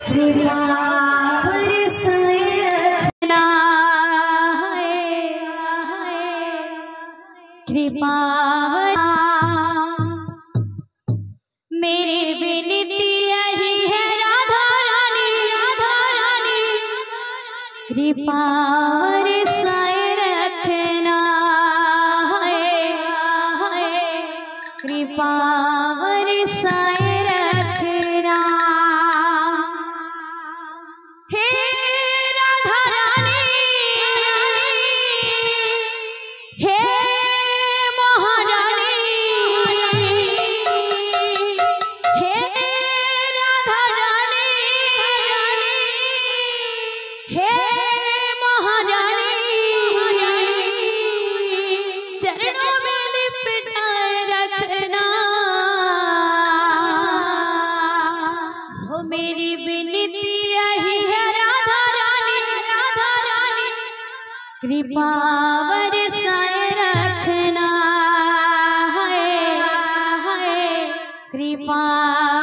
कृपा बरसाना कृपा मेरी विनती यही है राधा रानी कृपा बरसाए रखना कृपा बरसाए रखना हे राधा रानी हे महारानी हे राधा रानी हे महारानी चरणों में लिपटाए रखना हो मेरी विनती यही है राधा रानी कृपा बरसाए रखना कृपा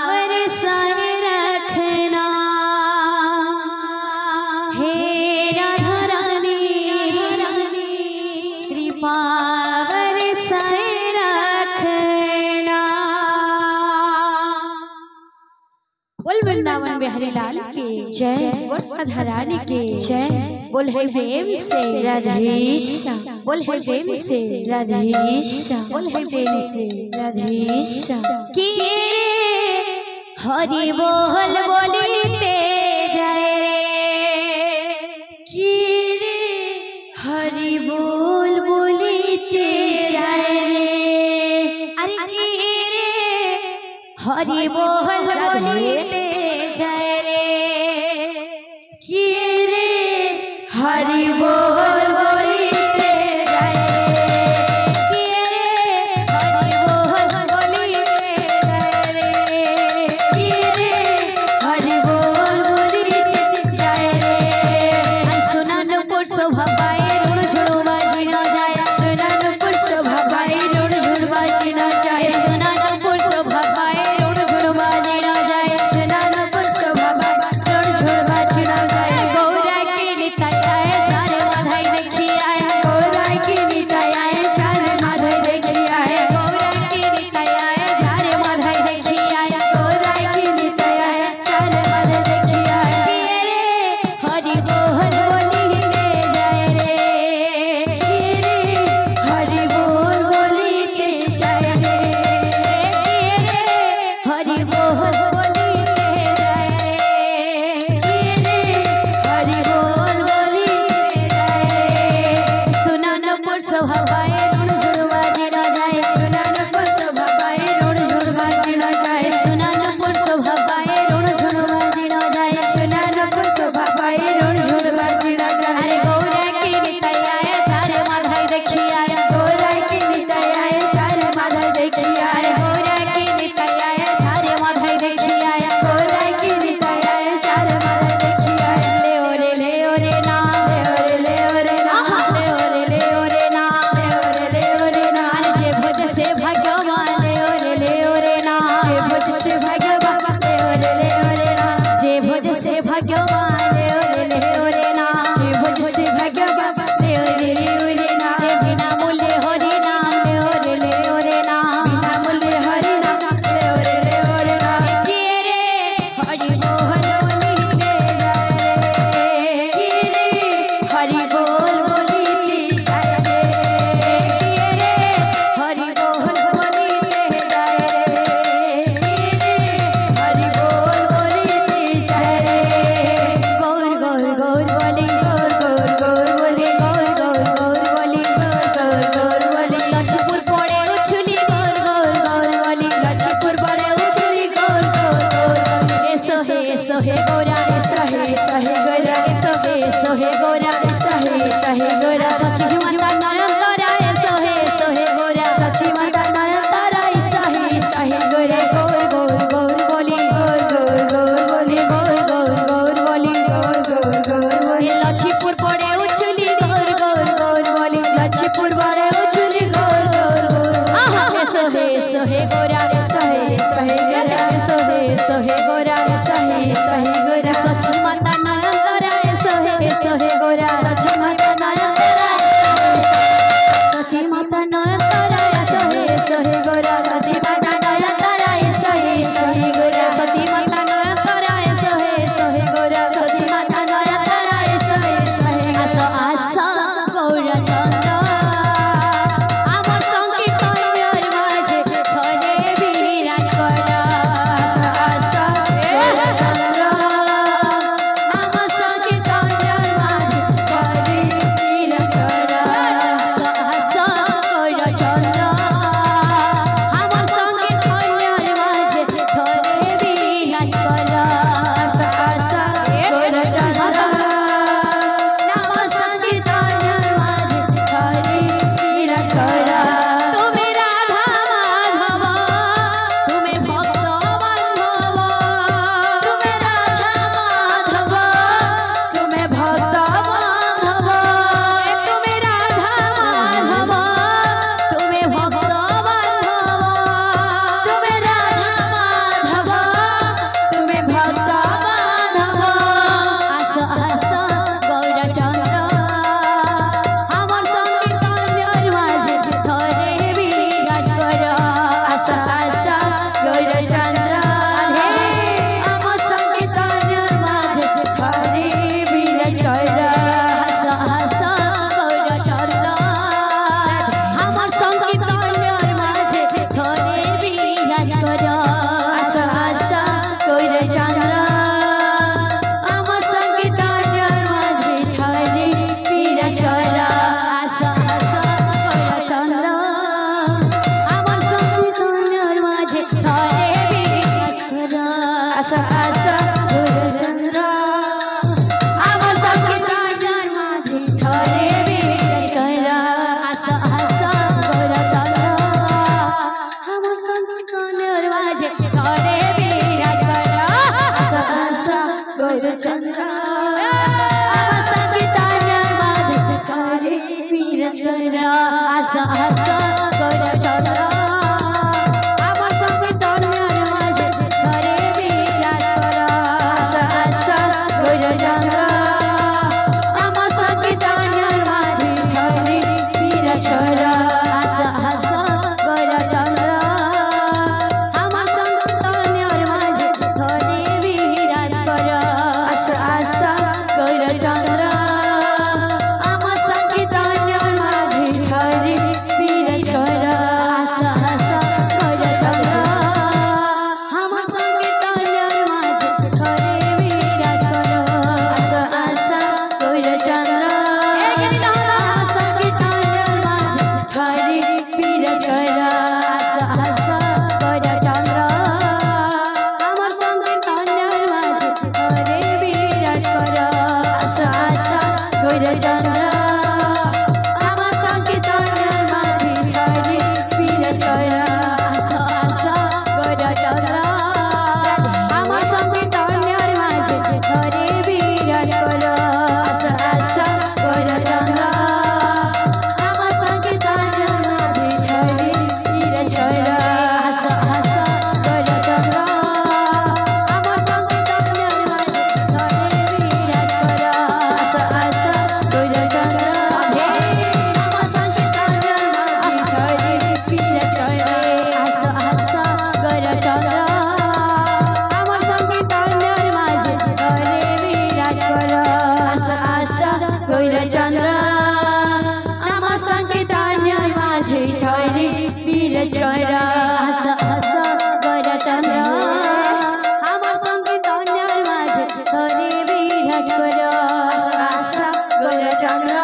बरसाए रखना हे राधा रानी कृपा बरसाए रखना। बोल वृंदावन बिहारी लाल की जय, बोल राधा रानी की जय, बोल है प्रेम से राधेशा, बोल है प्रेम से राधेशा, बोल है प्रेम से राधेशा। कि हरि बोल बोलते जय रे कि हरि बोल बोलते जय रे अरे कि हरि बोल बोलते जय रे कि हरि बोल बोलते जय रे कि हरि बोल बोलते जय रे कि हरि बोल बोलते जय रे। सुनानपुर शोभा पाए ऋण झुड़ बाजी न जाए, सुनानपुर शोभा पाए ऋण झुड़ बाजी न जाए, सुनानपुर शोभा पाए ऋण झुड़ बाजी न जाए, सुनानपुर शोभा पाए ऋण झुड़ बाजी न जाए। गौरा की निताय चार माधाई देखी आया, गौरा की निताय चार माधाई देखी आया, गौरा की निताय चार माधाई देखी आया, गौरा की निताय चार माधाई देखी आया। हरि बोल बोलते जय रे हरि बोल बोलते जय रे हरि बोल बोलते जय रे हरि बोल बोलते जय रे। सुनानपुर शोभा पाए ऋण झुड़ बाजी न जाए, सुनानपुर शोभा पाए ऋण झुड़ बाजी न जाए, सुनानपुर शोभा पाए ऋण झुड़ बाजी न जाए, सुनानपुर शोभा पाए ऋण झुड़ बाजी न जाए। अरे गौरा की निताय चार माधाई देखी आया, गौरा की निताय चार माधाई देखी आया, गौरा की निताय चार माधाई देखी आया, गौरा की निताय चार माधाई देखी आया। ले ओरे ना ले ओरे ना ले ओरे ना ले ओरे ना अरे जे भोज से भगवान ले ओरे ना जे भोज से भगवान ले ओरे ना जे भोज से भगवान ले ओरे ना जे भोज से भगवान ले ओरे ना बिना मूल्य हरि नाम ले ओरे ना बिना मूल्य हरि नाम ले ओरे ना। कि हरि बोल बोलते जय रे हरि बोल बोलते जय रे हरि बोल बोलते जय रे हरि बोल बोलते जय रे। गौर गौर गौर बोली गौर गौर गौर बोली गौर गौर गौर बोली गौर गौर गौर बोली लक्ष्मीपुर पड़े उछली गौर गौर गौर बोली लक्ष्मीपुर पड़े उछली गौर गौर गौर बोली। ऐसो है गौरा ऐसा है गौरा ऐसो है गौरा ऐसा है गौरा सची माता नयन तारा ऐसो है गौरा सची माता नयन तारा ऐसा है गौरा। गौर गौर गौर बोली गौर गौर गौर बोली गौर गौर गौर बोली गौर गौर गौर बोली लक्ष्मीपुर पड़े उछली गौर गौर गौर बोली लक्ष्मीपुर पड़े उछली गौर गौर गौर। ऐसो है गौरा ऐसा है गौरा ऐसो है गौरा ऐसा है गोरा গৌরচন্দ্র আমার সংকীর্তনের মাঝে ধরে বিরাজ কর আশা আশা গৌরচন্দ্র আমার সংকীর্তনের মাঝে ধরে বিরাজ কর আশা আশা গৌরচন্দ্র আমার সংকীর্তনের মাঝে ধরে বিরাজ কর আশা আশা গৌরচন্দ্র আমার সংকীর্তনের মাঝে ধরে বিরাজ কর আশা আশা গৌরচন্দ্র আমার সংকীর্তনের মাঝে ধরে বিরাজ কর আশা আশা গৌরচন্দ্র আমার সংকীর্তনের মাঝে ধরে বিরাজ কর আশা আশা গৌরচন্দ্র আমার সংকীর্তনের মাঝে ধরে বিরাজ কর আশা আশা গৌরচন্দ্র আমার সংকীর্তনের মাঝে ধরে বিরাজ কর আশা আশা গৌরচন্দ্র আমার সংকীর্তনের মাঝে ধরে বিরাজ কর আশা আশা গৌরচন্দ্র আমার সংকীর্তনের মাঝে ধরে বিরাজ কর আশা আশা গৌরচন্দ্র আমার সংকীর্তনের মাঝে ধরে বিরাজ কর আশা আশা গৌরচন্দ্র আমার সংকীর্তনের মাঝে ধরে বিরাজ কর আশা আশা গৌরচন্দ্র আমার সংকীর্তনের মাঝে ধরে বিরাজ কর আশা আশা গৌরচন্দ্র আমার সংকীর্তনের মাঝে ধরে বিরাজ কর আশা আশা গৌরচন্দ্র আমার সংকীর্তনের মাঝে ধরে বিরাজ কর আশা আশা গৌরচন্দ্র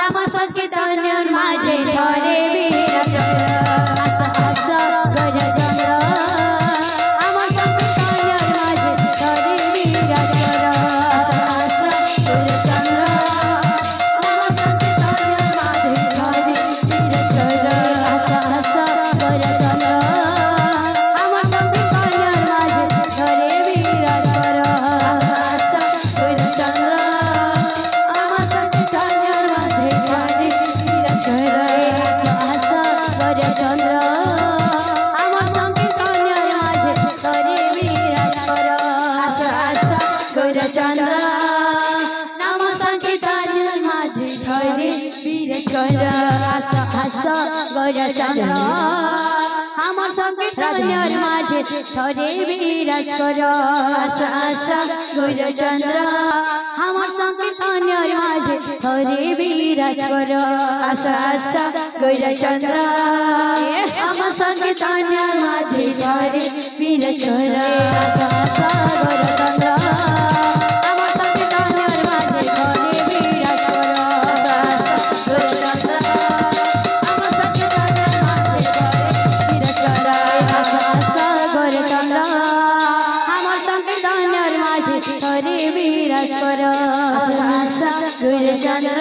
আমার সংকীর্তনের মাঝে ধরে বিরাজ কর আশা আশা গৌরচন্দ্র আমার সংকীর্তনের মাঝে ধরে বিরাজ কর আশা আশা গৌরচন্দ্র আমার সংকীর্তনের মাঝে ধরে বিরাজ কর আশা আশা গৌরচন্দ্র আমার সংকীর্তনের মাঝে ধরে বিরাজ কর আশা আশা গৌরচন্দ্র আমার সংকীর্তনের মাঝে ধরে বিরাজ কর আশা আশা গৌরচন্দ্র আমার সংকীর্তনের মাঝে ধরে বিরাজ কর আশা আশা গৌরচন্দ্র আমার সংকীর্তনের মাঝে ধরে বিরাজ কর আশা আশা গৌরচন্দ্র আমার সংকীর্তনের মাঝে ধরে বিরাজ কর আশা আশা গৌরচন্দ্র আমার সংকীর্তনের মাঝে ধরে বিরাজ কর আশা আশা গৌরচন্দ্র আমার সংকীর্তনের মাঝে ধরে বিরাজ কর আশা আশা গৌরচন্দ্র আমার সংকীর্তনের মাঝে ধরে বিরাজ কর আশা আশা গৌরচন্দ্র আমার সংকীর্তনের মাঝে ধরে বিরাজ কর আশা আশা গৌরচন্দ্র আমার সংকীর্তনের মাঝে ধরে বিরাজ কর আশা আশা গৌরচন্দ্র আমার সংকীর্তনের মাঝে ধরে বিরাজ কর আশা আশা গৌরচন্দ্র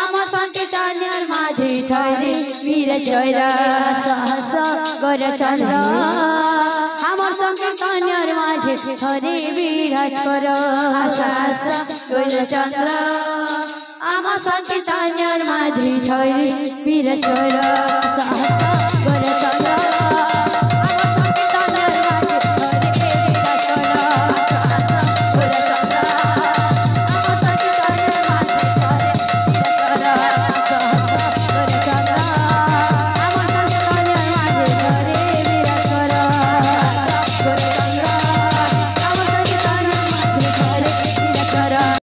আমার সংকীর্তনের মাঝে ধরে বিরাজ কর আশা আশা গৌরচন্দ্র আমার সংকীর্তনের মাঝে ধরে বিরাজ কর আশা আশা গৌরচন্দ্র আমার সংকীর্তনের মাঝে ধরে বিরাজ কর